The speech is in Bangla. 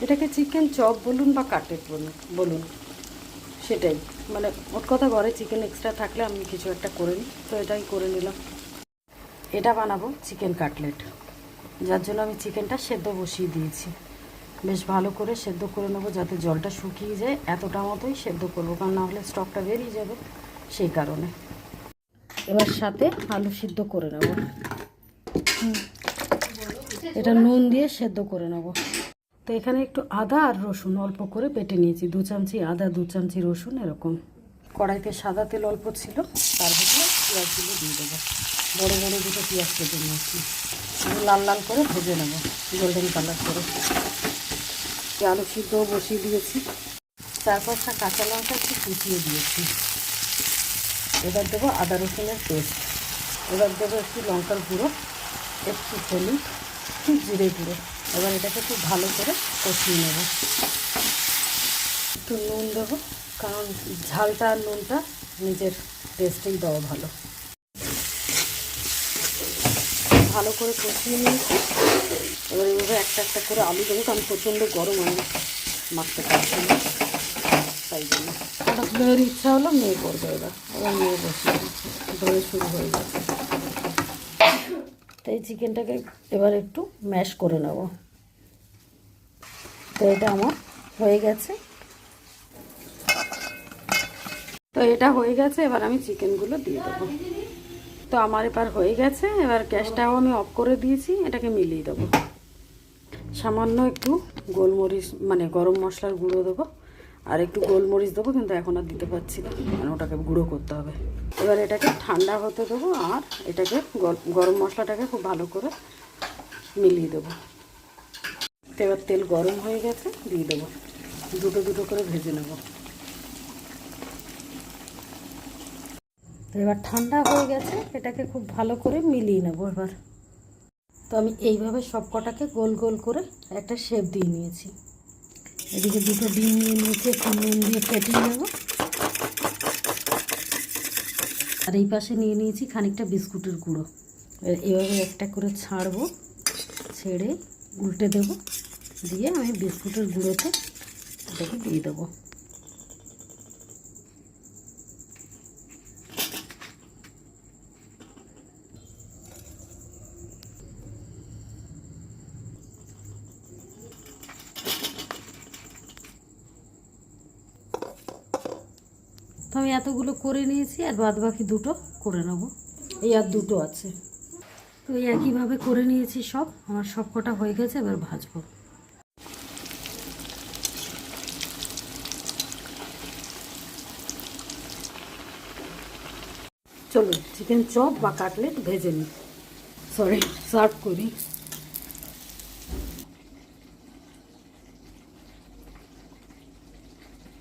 এটাকে চিকেন চপ বলুন বা কাটলেট বলুন সেটাই, মানে মোট কথা ঘরে চিকেন এক্সট্রা থাকলে আমি কিছু একটা করে নিই, তো এটাই করে নিলাম। এটা বানাবো চিকেন কাটলেট, যার জন্য আমি চিকেনটা সেদ্ধ বসিয়ে দিয়েছি। বেশ ভালো করে সেদ্ধ করে নেবো, যাতে জলটা শুকিয়ে যায়, এতটা মতোই সেদ্ধ করবো, কারণ না হলে স্টকটা বেরিয়ে যাবে, সেই কারণে। এবার সাথে আলু সিদ্ধ করে নেব। এটা নুন দিয়ে সেদ্ধ করে নেব। তো এখানে একটু আদা আর রসুন অল্প করে বেটে নিয়েছি, 2 চামচি আদা 2 চামচি রসুন এরকম। কড়াইতে সাদা তেল অল্প ছিল, তার ভিতরে পেঁয়াজগুলো দিয়ে দেবো। বড়ো বড়ো দুটো পেঁয়াজ কেটে নিয়েছি, লাল লাল করে ভেজে নেব গোল্ডেন কালার করে। আলু সিদ্ধও বসিয়ে দিয়েছি, 4-5টা কাঁচা লঙ্কা একটু কুচিয়ে দিয়েছি। এবার দেবো আদা রসুনের পেস্ট, এবার দেবো একটু লঙ্কার গুঁড়ো, একটু হলুদ, একটু জিরে গুঁড়ো। এবার এটাকে খুব ভালো করে কষিয়ে নেব। একটু নুন দেবো, কারণ ঝালটা আর নুনটা নিজের টেস্টেই দেওয়া ভালো। ভালো করে কষিয়ে নিয়েছি। এবার এইভাবে একটা একটা করে আলু দেবো, কারণ প্রচণ্ড গরম আমি মাখতে পারছি না, তাই জন্য। হঠাৎ মেয়ের ইচ্ছা হলো, মেয়ে করবে। এবার মেয়ে বসিয়ে দিচ্ছে, ধরে শুরু হয়ে গেছে। তো এই চিকেনটাকে এবার একটু ম্যাশ করে নেব। তো এটা আমার হয়ে গেছে। এবার আমি চিকেনগুলো দিয়ে দেবো। তো আমার এবার হয়ে গেছে। এবার গ্যাসটাও আমি অফ করে দিয়েছি, এটাকে মিলিয়ে দেবো। সামান্য একটু গোলমরিচ, মানে গরম মশলার গুঁড়ো দেবো, আর একটু গোলমরিচ দেবো, কিন্তু এখন আর দিতে পারছি না, মানে ওটাকে গুঁড়ো করতে হবে। এবার এটাকে ঠান্ডা হতে দেবো, আর এটাকে গরম মশলাটাকে খুব ভালো করে মিলিয়ে দেবো। তো এবার তেল গরম হয়ে গেছে, দিয়ে দেবো, দুটো দুটো করে ভেজে নেব। তো এবার ঠান্ডা হয়ে গেছে, এটাকে খুব ভালো করে মিলিয়ে নেব এবার। তো আমি এইভাবে সব কটাকে গোল গোল করে একটা শেপ দিয়ে নিয়েছি। এদিকে দুটো ডিম নিয়ে নিয়েছি, একটু নুন দিয়ে ফেটিয়ে নেব। আর এই পাশে নিয়ে নিয়েছি খানিকটা বিস্কুটের গুঁড়ো। এভাবে একটা করে ছাড়বো, ছেড়ে উল্টে দেব, দিয়ে আমি বিস্কুটের গুঁড়োতে এটাকে দিয়ে দেবো। তো আমি এতগুলো করে নিয়েছি, আর বাদ বাকি দুটো করে নেব। এই আর দুটো আছে। তো এই একইভাবে করে নিয়েছি সব, আমার সব কটা হয়ে গেছে। এবার ভাজবো। চলুন চিকেন চপ বা কাটলেট ভেজে নিই, সার্ভ করি।